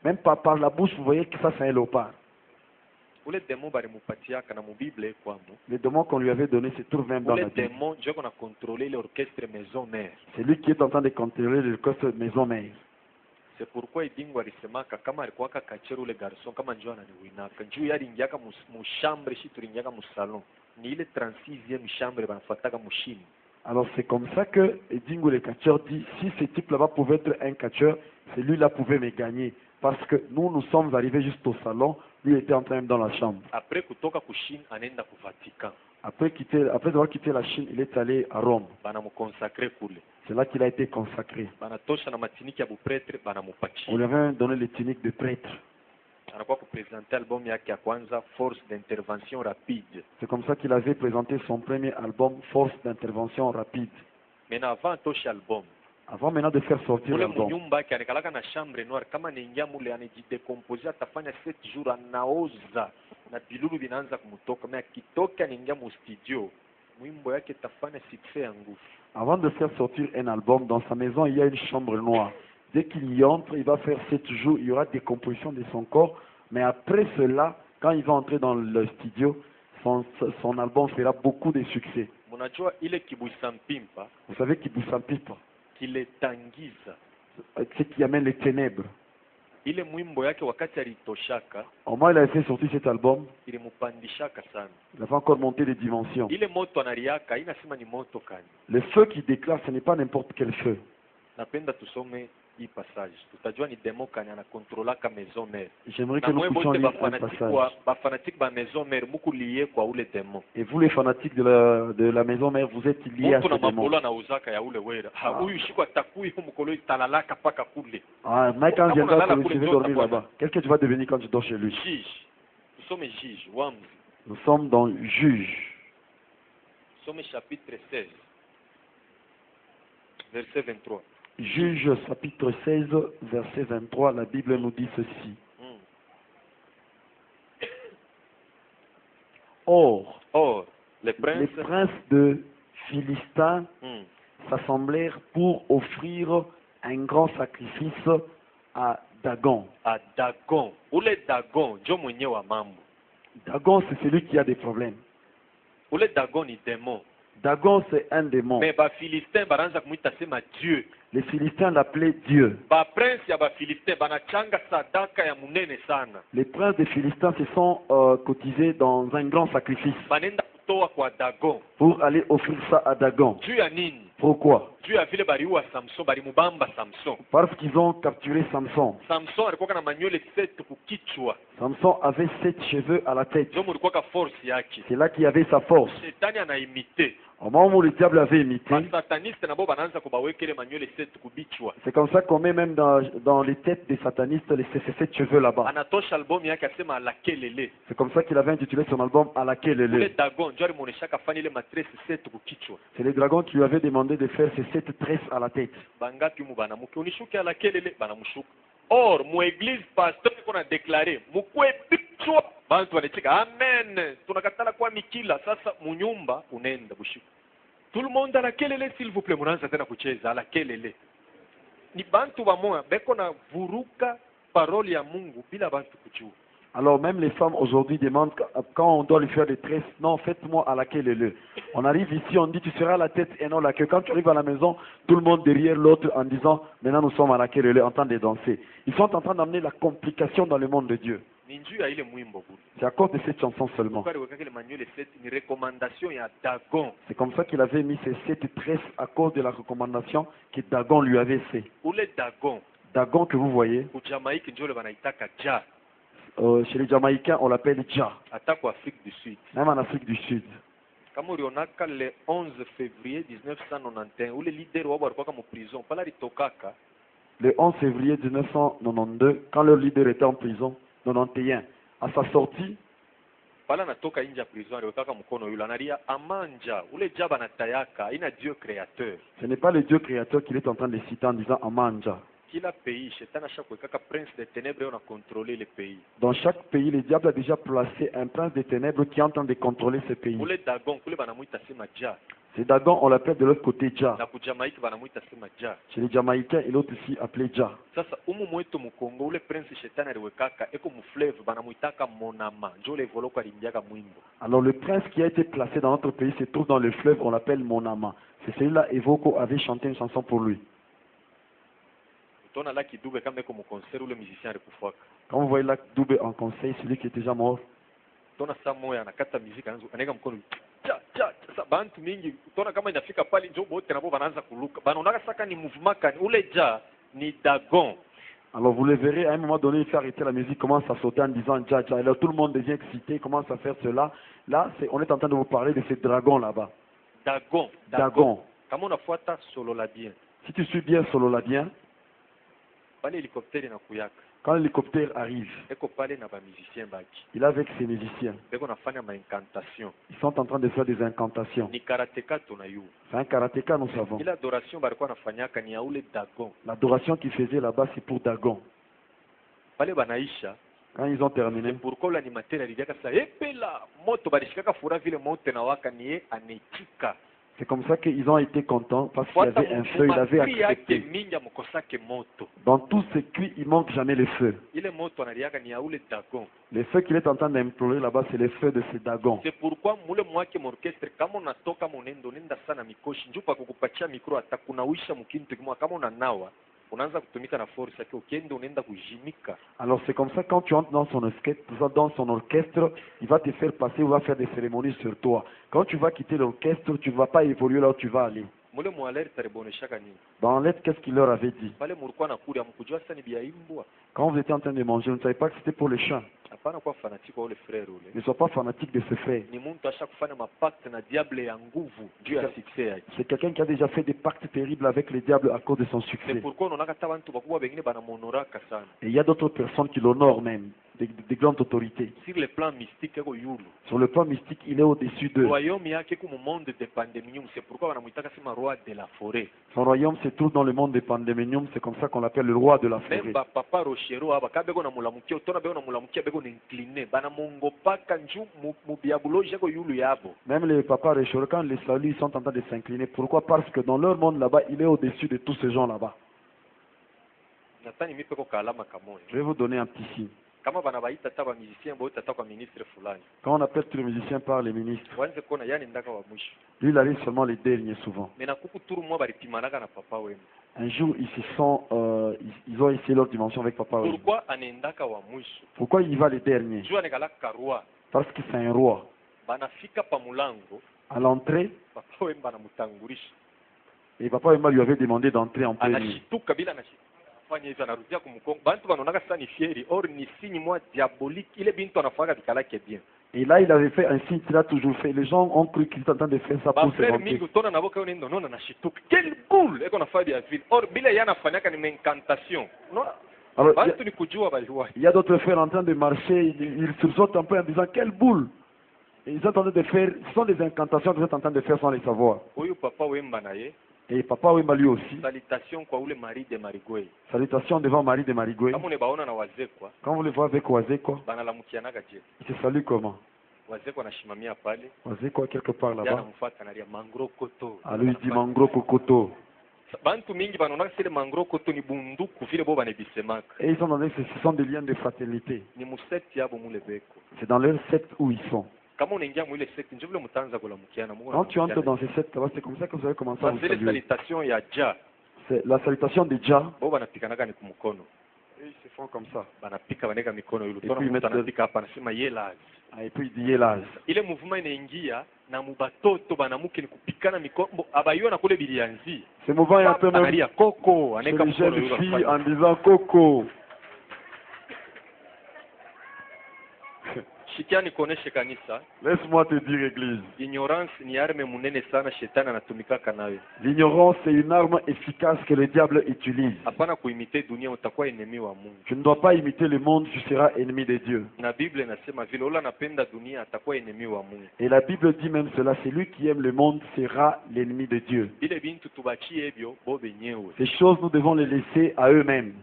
Même pas par la bouche, vous voyez que ça c'est un léopard. ule démon balimupatiaka na mubible ekwamo Le démon qu'on lui avait donné se trouve même dans ule la Bible. démon njo kona contrôler l'orchestre maison mère. C'est lui qui est en train de contrôler le coste maison mère. C'est pourquoi idingo alisemaka kama alikuwaka kachero ule garçon kama njo ananiwinaka njuu yaringiaka mu chambre shi turingiaka mu salon ni ile 36e chambre banafataka mushini. Alors c'est comme ça que Dingo le catcheur dit, si ce type là-bas pouvait être un catcheur, celui-là pouvait me gagner. Parce que nous sommes arrivés juste au salon, lui était en train dans la chambre. Après kutoka kushini anenda ku Vatican. Après avoir quitté la Chine, il est allé à Rome. Banamukonsacre kule. C'est là qu'il a été consacré. Banatosha na matiniki ya bupretre banamupatia. On lui avait donné les tuniques de prêtre. Anakuwa kupresenter album yake ya kwanza Force d'intervention rapide. C'est comme ça qu'il avait présenté son premier album Force d'intervention rapide. Mais avant tosha album. Avant maintenant de faire sortir Ule l'album. munyumba yake anikalaka na chambre noire kama niingia mule anijidecomposer atafanya 7 jours anaoza na bilulu vinaanza kumutoka mais akitoka aniingia mu studio mwimbo yake tafanya succès ya nguvu. Avant de faire sortir un album, dans sa maison, il y a une chambre noire. Dès qu'il y entre, il va faire 7 jours, il y aura des compositions de son corps. Mais après cela, quand il va entrer dans le studio, son album fera beaucoup de succès. Munajua ile kibuisa mpimpa, Vous savez Kibusa Mpipa, kile tangiza. c'est qui amène les ténèbres. Ile mwimbo yake wakati alitoshaka, Au moins, il a fait sortir cet album, ilimupandishaka sana. il a fait encore monter les dimensions. Ile moto anariaka, inasema ni moto kani. Le feu qui déclare, ce n'est pas n'importe quel feu. Napenda tusome hii passage. Tutajua ni demo kani anakontrolaka maison mère. J'aimerais que Na nous mwe puissions bote lire un passage. bafanatique ba maison mère muku liye kwa ule demo. Et vous, les fanatiques de la maison mère, vous êtes liés à Mtu ce na démon. mabolo anauzaka ya ule wera. Ha huyu shiko atakuyi mukolo italalaka paka kule. Ah, Mike, quand Kama viendra, unalala je kule vais ndio dormir utakuwa là-bas. Qu'est-ce que tu vas devenir quand tu dors chez lui? Juge. Tusome juge, wamzi. Nous sommes dans Juge. Tusome chapitre 16. Verset 23. Juge chapitre 16, verset 23, la Bible nous dit ceci. Or, Or, les les princes princes de Philistins hmm, s'assemblèrent pour offrir un grand sacrifice à Dagon. à Dagon. Ule Dagon, njo mwenye wa mambo. Dagon, c'est celui qui a des problèmes. Ule Dagon ni démon. Dagon, c'est un démon. Mais ba Philistin baranza kumwita sema Dieu. Les Philistins l'appelaient Dieu. Ba prince ya ba Philistin banachanga sadaka ya munene sana. Les princes des Philistins se sont cotisés dans un grand sacrifice Banenda kutoa kwa Dagon. pour aller offrir ça à Dagon. Juu ya nini? Pourquoi? Juu ya vile baliua Samson, balimubamba Samson. Parce qu'ils ont capturé Samson. Samson alikuwa na manywele 7 kukichwa. Samson avait 7 cheveux à la tête. Ndio mulikuwa force yake. C'est là qu'il avait sa force. Shetani anaimite. Au moment où le diable avait imité, Basataniste nabo banaanza kubawekele manywele 7 kubichwa. c'est comme ça qu'on met même dans les têtes des satanistes ces 7 cheveux là-bas. Anatosha album yake asema alakelele. C'est comme ça qu'il avait intitulé son album À laquelle Ule elle. Dagon ndio alimuoneshaka fani ile matresse 7 kukichwa. C'est les dragons qui lui avaient demandé de faire ces 7 tresses à la tête. Bangapi mu banamuke unishuke alakelele banamushuka. Or mu église pasteur kuna déclarer mukwe bichwa. Bantu wanachika amen. Tunakatala kwa mikila sasa munyumba unaenda bushiku. Tout le monde à la kelele s'il vous plaît munaanza tena kucheza ala kelele. Ni bantu bamoya beko na vuruka parole ya Mungu bila bantu kujua. Alors même les femmes aujourd'hui demandent quand on doit lui faire des tresses, non, faites-moi à laquelle elle. On arrive ici, on dit tu seras à la tête et non la queue. Quand tu arrives à la maison, tout le monde derrière l'autre en disant maintenant nous sommes à laquelle elle, en train de danser. Ils sont en train d'amener la complication dans le monde de Dieu. Ni njuu ya ile mwimbo bure. C'est à cause de cette chanson seulement. Ukari wekake le manuel 7 ni recommandation ya Dagon. C'est comme ça qu'il avait mis ces 7 tresses à cause de la recommandation que Dagon lui avait fait. Ule Dagon Dagon que vous voyez, ku Jamaïque ndio le banaitaka ja. chez les Jamaïcains on l'appelle Jah, Hata kwa Afrique du Sud. même en Afrique du Sud. Kama ulionaka le 11 février 1991 ule leader wao alikuwa mu prison pala litokaka. Le 11 février 1992, quand leur leader était en prison, 91, à sa sortie, Pala natoka nje ya prison aliwekaka mkono yule analia amanja ule jaba na tayaka ina Dieu créateur. ce n'est pas le Dieu créateur qu'il est en train de citer en disant Amanja. Kila pays shetani ashakuwekaka prince des ténèbres on a contrôlé le pays. Dans chaque pays, le diable a déjà placé un prince des ténèbres qui est en train de contrôler ce pays. Ule Dagon kule banamuita sema ja. C'est Dagon, on l'appelle de l'autre côté Dja. na kujamaiki banamuita sema ja. Chez les Jamaïcains, il est aussi appelé Dja. Sasa umu mwetu mukongo ule prince shetani aliwekaka eko mufleve banamuitaka monama njo ule voloko alimbiaka mwimbo. Alors le prince qui a été placé dans notre pays se trouve dans le fleuve, on l'appelle Monama. C'est celui-là, Evoko avait chanté une chanson pour lui. Utaona Lucky Dube kama eko mukonseri ule musicien alikufaka. Quand vous voyez là Doubé en conseil, celui qui est déjà mort, Utaona saa moya anakata muziki anaweka mkono sasa bantu mingi utaona kama inafika pale njo bote nabo banaanza kuluka. Banaonaka saka ni mouvement kani ule ja ni Dagon. alors vous le verrez, à un moment donné, il fait arrêter la musique, commence à sauter en disant Dja Dja. Alors tout le monde devient excité, commence à faire cela. Là, on est en train de vous parler de ces dragons là-bas. Dagon. Dagon. Kama unafuata solo la bien. Si tu suis bien Sololadien, Pale helicopter inakuyaka. quand l'hélicoptère arrive, Eko pale na ba musicien baki. il est avec ses musiciens. Beko nafanya ma incantation. Ils sont en train de faire des incantations. Ni karateka tunayu. C'est un karatéka, nous savons. Ile adoration balikuwa nafanyaka ni ya ule Dagon. L'adoration qu'ils faisaient là-bas, c'est pour Dagon. Pale banaisha Quand ils ont terminé, pourquoi l'animateur alidiaka sa epela moto balishikaka fura vile moto na waka niye anetika. c'est comme ça qu'ils ont été contents parce qu'il y Fuata avait un feu, il avait mukri yake accepté. mingi amukosake moto. Dans tous ces cris, il manque jamais le feu. Ile moto analiaka ni ya ule Dagon. Les feux qu'il est en train d'implorer là-bas, c'est les feux de ces Dagons. C'est pourquoi mule mwake morchestre kama unatoka monendo nenda sana mikoshi njupa kukupatia mikro atakunawisha mkintu kimwa kama unanawa unaanza kutumika na force yake ukienda unaenda kujimika. Alors c'est comme ça, quand tu entres dans son orchestre, dans son orchestre, il va te faire passer, il va faire des cérémonies sur toi. Quand tu vas quitter l'orchestre, tu ne vas pas évoluer là où tu vas aller. Mule mwalerte aliboneshaka nini? Dans l'aide, qu'est-ce qu'il leur avait dit? Pale mulikuwa nakuli amkujua sasa ni bia imbwa. Quand vous étiez en train de manger, vous ne savez pas que c'était pour les chats. Hapana kwa fanatique wa ule frère ule. Ne sois pas fanatique de ce frère. Ni muntu asha kufanya mapacte na diable ya nguvu juu ya succès yake. C'est quelqu'un qui a déjà fait des pactes terribles avec le diable à cause de son C'est succès. pourquoi unaonaka hata bantu bakubwa bengine banamonoraka sana. Et il y a d'autres personnes qui l'honorent même, des grandes autorités. Sur le plan mystique eko yulu. Sur le plan mystique, il est au-dessus d'eux. Royaume yake ku monde de pandemonium, c'est pourquoi banamuitaka sema roi de la forêt. Son royaume se trouve dans le monde des pandémoniums, c'est comme ça qu'on l'appelle le roi de la forêt. Même papa Rochero aba kabeko na mulamukia utona beko na mulamukia beko na incliné bana mongo paka nju mu biabologie ko yulu yabo. Même les papas réchauds, quand les saluts sont en train de s'incliner, pourquoi? Parce que dans leur monde là-bas, il est au-dessus de tous ces gens là-bas. Natani mipeko kalama kamoja. Je vais vous donner un petit signe. Kama bana baita taba musicien bo tata kwa ministre fulani. Quand on appelle tous les musiciens par les ministres, Wanze kona yani ndaka wa mwisho. lui il arrive seulement les derniers souvent. Mena kuku turu mwa bali pimanaka na papa wenu. Un jour, ils se sont, ils ont essayé leur dimension avec papa. Pourquoi anendaka wa mwisho? Pourquoi il va les derniers? Jua nekala karua. Parce que c'est un roi. Banafika pa mulango. À l'entrée, Papa wenu banamutangulisha. et papa Emma lui avait demandé d'entrer en premier. Anashituka bila anashituka. Fanya hivyo anarudia kumkongo. Bantu banaonaka sasa ni fieri or ni signe moi diabolique. Ile bintu anafaka bikalake bien. Et là, il avait fait un signe qu'il a toujours fait. Les gens ont cru qu'il était en train de faire ça pour se Frère vanter. mingi utona na boka unendo nona anashituka. Quel boule eko nafanya ya ville. Or bila yana fanyaka ni incantation. Non? Alors, Bantu ni kujua baliwa. il y a d'autres frères en train de marcher, ils sursautent un peu en disant quelle boule. Et ils sont en train de faire, ce sont des incantations qu'ils sont en train de faire sans les savoir. Huyu papa wemba na ye. Et papa Wemba lui aussi. Salutation kwa ule Marie de Marigwe. Salutations devant Marie de Marigwe. Kama unebaona na wazekwa, Quand vous les voyez avec Wazekwa, banalamukianaga je. ils se saluent comment? Wazekwa anashimamia pale. Wazekwa quelque part Yana là-bas. mfuata analia mangro koto. À lui il dit Mangro Kokoto. Bantu mingi banaonaka sile mangro koto ni bunduku vile bo banebisemaka. Et ils sont dans ce sont des liens de fraternité. Ni museti yabo mule beko. C'est dans leur secte où ils sont. Kama unaingia mwile sekti njo vile mtaanza kulamukiana Mungu. Quand tu entres dans ces sectes là-bas, c'est comme ça que vous allez commencer à vous zile saluer. salutation ya ja. C'est la salutation de Jah. Bo banapikanaga ni kumukono. Et ils se font comme ça. Banapika baneka mikono yule. Et Tona puis mtu mettre anapika hapa anasema yela. Ah, et puis il dit Yelaz. Ile mouvement inaingia na mubatoto banamuke ni kupikana mikono abayona kule bilianzi. Ce mouvement est un peu même Analia koko chez aneka les mkono jeunes yule. filles en disant Coco. Shikiani kuoneshe kanisa, Laisse-moi te dire, Église. ignorance ni arme munene sana shetani anatumikaka nayo. L'ignorance est une arme efficace que le diable utilise. Hapana kuimite dunia, utakuwa enemi wa Mungu. Tu ne dois pas imiter le monde, tu seras ennemi de Dieu. Na Biblia inasema vile ula anapenda dunia atakuwa enemi wa Mungu. Et la Bible dit même cela, celui qui aime le monde sera l'ennemi de Dieu. Ile bintu tubachie ebyo bo benyewe. Ces choses, nous devons les laisser à eux-mêmes.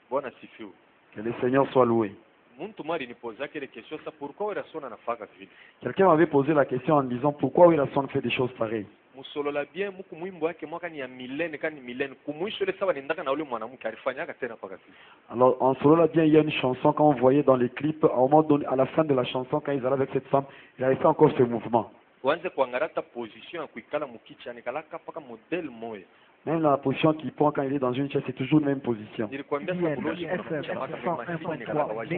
Bwana sifiwe. Que le Seigneur soit loué. muntu mwa alinipozaka ile question sa pourquoi Wilson anafaka vile. Quelqu'un m'avait posé la question en disant pourquoi Wilson fait des choses pareilles. Musolola bien muku mwimbo wake mwaka ni ya milene kani milene kumwisho ile sawa nendaka na ule mwanamke alifanyaka tena paka vile. Alors en solo là bien il y a une chanson quand on voyait dans les clips à un moment donné à la fin de la chanson quand ils allaient avec cette femme il avait fait encore ce mouvement. Wanze kuangarata position ya kuikala mukicha nikalaka paka model moya. Même la position qu'il prend quand il est dans une chaise c'est toujours la même position. Nilikwambia sa buloji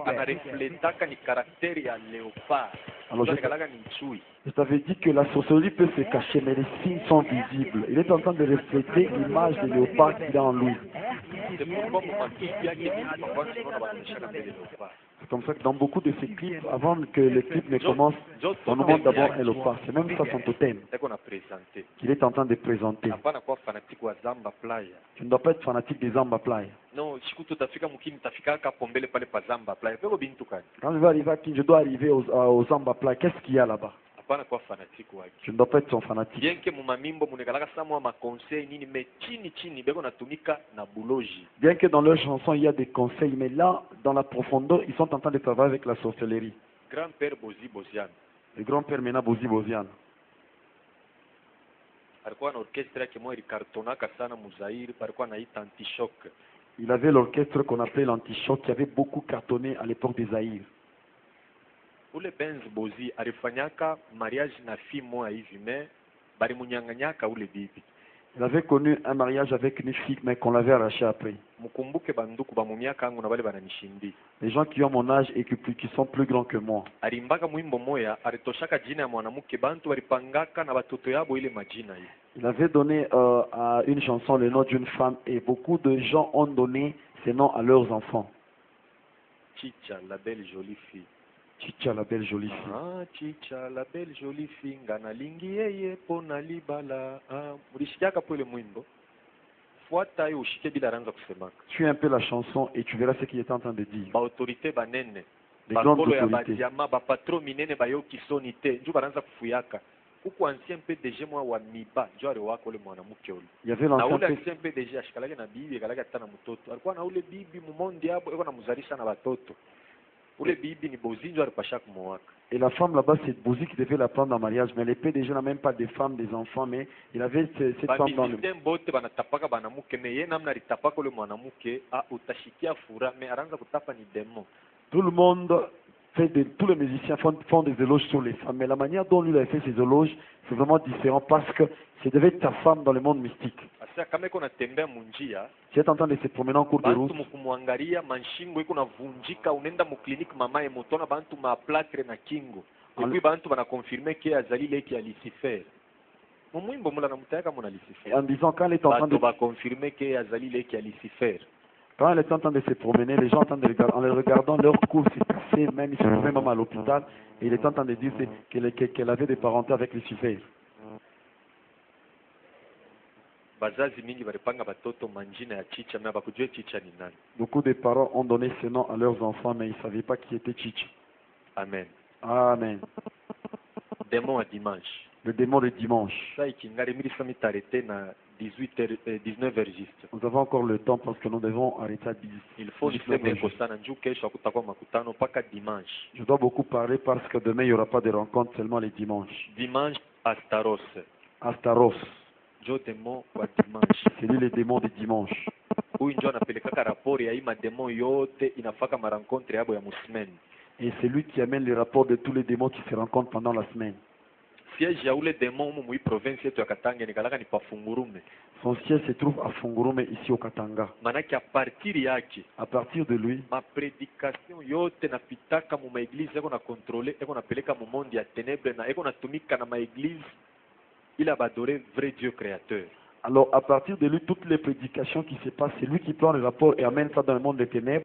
anarefletaka ni karakteri ya leopard. Alors nikalaka ni chui. je t'avais dit que la sorcellerie peut se cacher mais les signes sont visibles. Il est en train de refléter l'image de léopard qu'il a en lui. C'est pourquoi mumakipi yake parfois tunaona banashaka mbele leopard. C'est comme ça que dans beaucoup de ces clips, avant que les clips ne commencent, on nous montre d'abord un léopard. C'est même ça son totem qu'il est en train de présenter. Tu ne dois pas être fanatique des Zamba Playa. Non, Quand je vais arriver à Kin, je dois arriver aux Zamba Playa. Qu'est-ce qu'il y a là-bas? Tu ne dois pas être son fanatique. Bien que dans leurs chansons il y a des conseils, mais là, dans la profondeur, ils sont en train de travailler avec la sorcellerie. Grand-père Bozi Bozian. Le grand-père Mena Bozi Bozian. Il avait l'orchestre qu'on appelait l'antichoc qui avait beaucoup cartonné à l'époque des Zaïre. Ule Benz Bozi alifanyaka mariage na fille moja hivi mais balimunyanganyaka ule bibi. Il avait connu un mariage avec une fille mais qu'on l'avait arraché après. Mukumbuke banduku ba mumiaka yangu na bale bananishindi. Les gens qui ont mon âge et qui sont plus grands que moi. Alimbaka mwimbo moya alitoshaka jina ya mwanamke bantu walipangaka na batoto yabo ile majina hiyo. Il avait donné à une chanson le nom d'une femme et beaucoup de gens ont donné ces noms à leurs enfants. Chicha, la belle jolie fille. Chicha la belle jolie fille. Ah, Chicha la belle jolie fille ngana lingi yeye pona libala. Ah, mulishikaka pole mwimbo. Fuata yo ushike bila ranza kusemaka. Suis un peu la chanson et tu verras ce qu'il est en train de dire. Ba autorité banene. Les grandes autorités. Ba diama ba patron minene ba yo kisoni te. Nju baranza kufuyaka. Kuku ancien PDG mwa wa miba njo ali wako ule mwanamke ule. Il y avait l'ancien na ule ancien PDG ashikalake na bibi akalake hata na mtoto. Alikuwa na ule bibi mumondi hapo eko na muzalisha na watoto. Et la femme là-bas, c'est Bozi qui devait la prendre en mariage. Mais les PDG n'a même pas de femmes, des enfants, mais il avait cette femme dans le... Tout le monde tous les musiciens font des éloges sur les femmes. Mais la manière dont lui a fait ses éloges, c'est vraiment différent parce que c'est devait être ta femme dans le monde mystique. Tu es en train de se promener en cours de route. En disant quand elle est en train de... Quand elle est en train de se promener, les gens en les regardant, leur cours s'est passé, même ils se trouvaient même à l'hôpital, et il est en train de dire qu'elle avait des parentés avec Lucifer. Beaucoup de parents ont donné ce nom à leurs enfants, mais ils ne savaient pas qui était Chicha. Amen. Amen. Démon à dimanche. Le démon de dimanche. 19h juste. Nous avons encore le temps parce que nous devons arrêter à 10. Il faut je dois beaucoup parler parce que demain il n'y aura pas de rencontre, seulement les dimanches. Dimanche, Astaros. Astaros. C'est lui le démon de dimanche. Et c'est lui qui amène les rapports de tous les démons qui se rencontrent pendant la semaine. Son siège se trouve à Fungurume, ici au Katanga. À partir de lui, ma prédication yote napitaka mu maéglise eko na contrôler eko na peleka mu monde ya ténèbres na eko na tumika na maéglise il a adoré vrai Dieu créateur. Alors à partir de lui, toutes les prédications qui se passent, c'est lui qui prend les rapports et amène ça dans le monde des ténèbres.